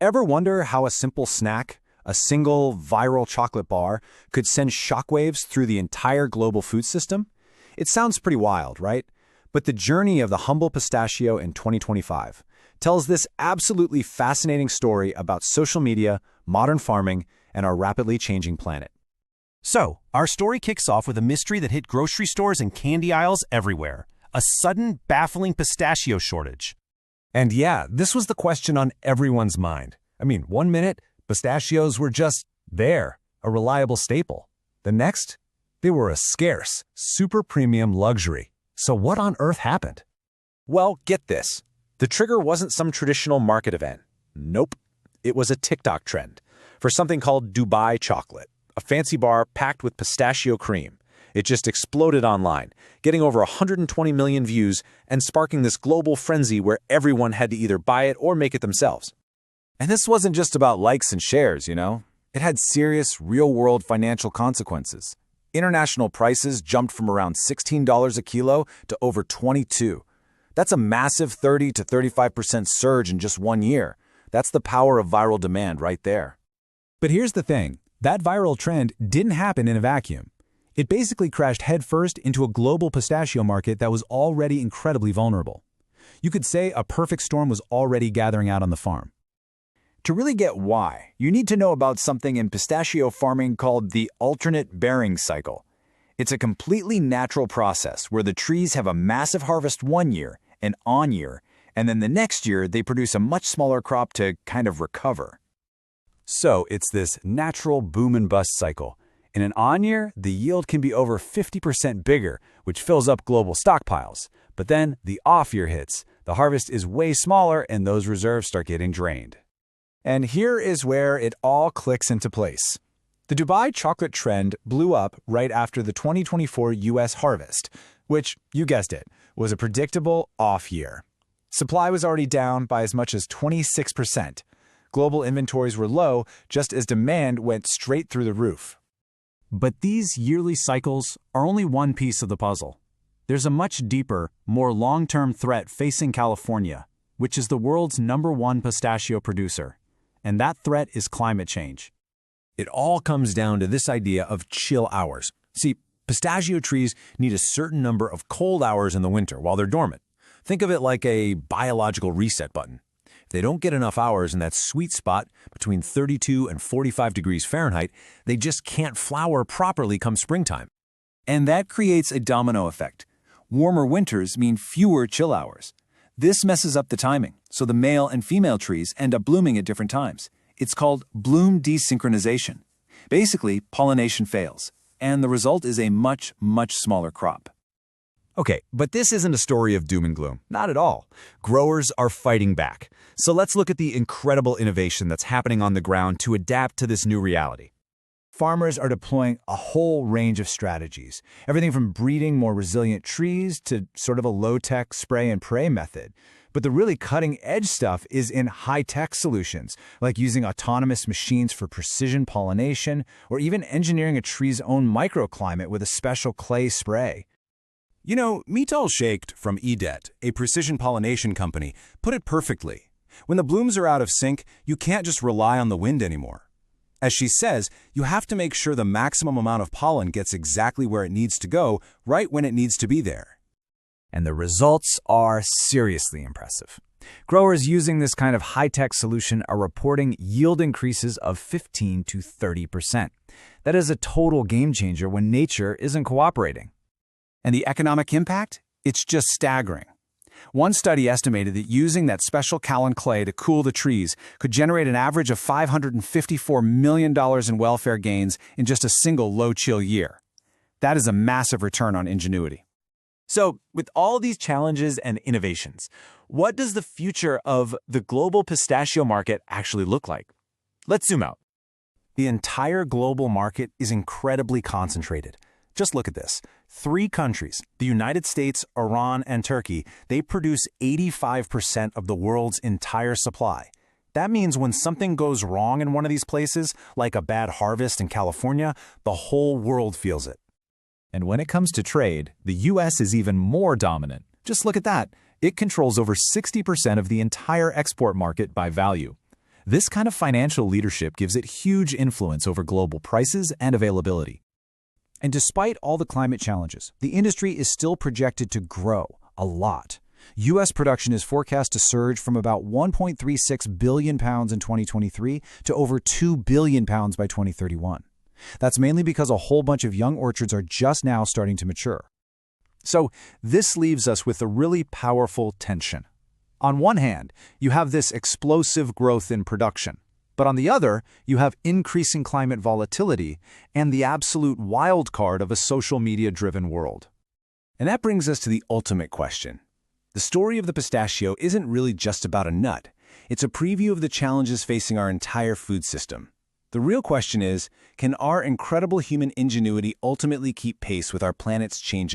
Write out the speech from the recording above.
Ever wonder how a simple snack, a single viral chocolate bar, could send shockwaves through the entire global food system? It sounds pretty wild, right? But the journey of the humble pistachio in 2025 tells this absolutely fascinating story about social media, modern farming, and our rapidly changing planet. So, our story kicks off with a mystery that hit grocery stores and candy aisles everywhere: a sudden, baffling pistachio shortage. And yeah, this was the question on everyone's mind. I mean, one minute, pistachios were just there, a reliable staple. The next, they were a scarce, super premium luxury. So what on earth happened? Well, get this. The trigger wasn't some traditional market event. Nope. It was a TikTok trend for something called Dubai chocolate, a fancy bar packed with pistachio cream. It just exploded online, getting over 120 million views and sparking this global frenzy where everyone had to either buy it or make it themselves. And this wasn't just about likes and shares, you know? It had serious, real-world financial consequences. International prices jumped from around $16 a kilo to over $22. That's a massive 30 to 35% surge in just 1 year. That's the power of viral demand right there. But here's the thing. That viral trend didn't happen in a vacuum. It basically crashed headfirst into a global pistachio market that was already incredibly vulnerable. You could say a perfect storm was already gathering out on the farm. To really get why, you need to know about something in pistachio farming called the alternate bearing cycle. It's a completely natural process where the trees have a massive harvest 1 year, an on year, and then the next year they produce a much smaller crop to kind of recover. So it's this natural boom and bust cycle. In an on year, the yield can be over 50% bigger, which fills up global stockpiles. But then the off year hits. The harvest is way smaller and those reserves start getting drained. And here is where it all clicks into place. The Dubai chocolate trend blew up right after the 2024 U.S. harvest, which, you guessed it, was a predictable off year. Supply was already down by as much as 26%. Global inventories were low, just as demand went straight through the roof. But these yearly cycles are only one piece of the puzzle. There's a much deeper, more long-term threat facing California, which is the world's #1 pistachio producer. And that threat is climate change. It all comes down to this idea of chill hours. See, pistachio trees need a certain number of cold hours in the winter while they're dormant. Think of it like a biological reset button. If they don't get enough hours in that sweet spot between 32 and 45 degrees Fahrenheit, they just can't flower properly come springtime. And that creates a domino effect. Warmer winters mean fewer chill hours. This messes up the timing, so the male and female trees end up blooming at different times. It's called bloom desynchronization. Basically, pollination fails, and the result is a much, much smaller crop. Okay, but this isn't a story of doom and gloom. Not at all. Growers are fighting back. So let's look at the incredible innovation that's happening on the ground to adapt to this new reality. Farmers are deploying a whole range of strategies, everything from breeding more resilient trees to sort of a low-tech spray and pray method. But the really cutting-edge stuff is in high-tech solutions, like using autonomous machines for precision pollination, or even engineering a tree's own microclimate with a special clay spray. You know, Mital Shaked from Edet, a precision pollination company, put it perfectly. When the blooms are out of sync, you can't just rely on the wind anymore. As she says, you have to make sure the maximum amount of pollen gets exactly where it needs to go, right when it needs to be there. And the results are seriously impressive. Growers using this kind of high-tech solution are reporting yield increases of 15 to 30%. That is a total game changer when nature isn't cooperating. And the economic impact? It's just staggering. One study estimated that using that special Callan clay to cool the trees could generate an average of $554 million in welfare gains in just a single low-chill year. That is a massive return on ingenuity. So, with all these challenges and innovations, what does the future of the global pistachio market actually look like? Let's zoom out. The entire global market is incredibly concentrated. Just look at this. 3 countries, the United States, Iran, and Turkey, they produce 85% of the world's entire supply. That means when something goes wrong in one of these places, like a bad harvest in California, the whole world feels it. And when it comes to trade, the U.S. is even more dominant. Just look at that. It controls over 60% of the entire export market by value. This kind of financial leadership gives it huge influence over global prices and availability. And despite all the climate challenges, the industry is still projected to grow a lot. U.S. production is forecast to surge from about 1.36 billion pounds in 2023 to over 2 billion pounds by 2031. That's mainly because a whole bunch of young orchards are just now starting to mature. So this leaves us with a really powerful tension. On one hand, you have this explosive growth in production, but on the other, you have increasing climate volatility and the absolute wild card of a social media-driven world. And that brings us to the ultimate question. The story of the pistachio isn't really just about a nut. It's a preview of the challenges facing our entire food system. The real question is, can our incredible human ingenuity ultimately keep pace with our planet's changing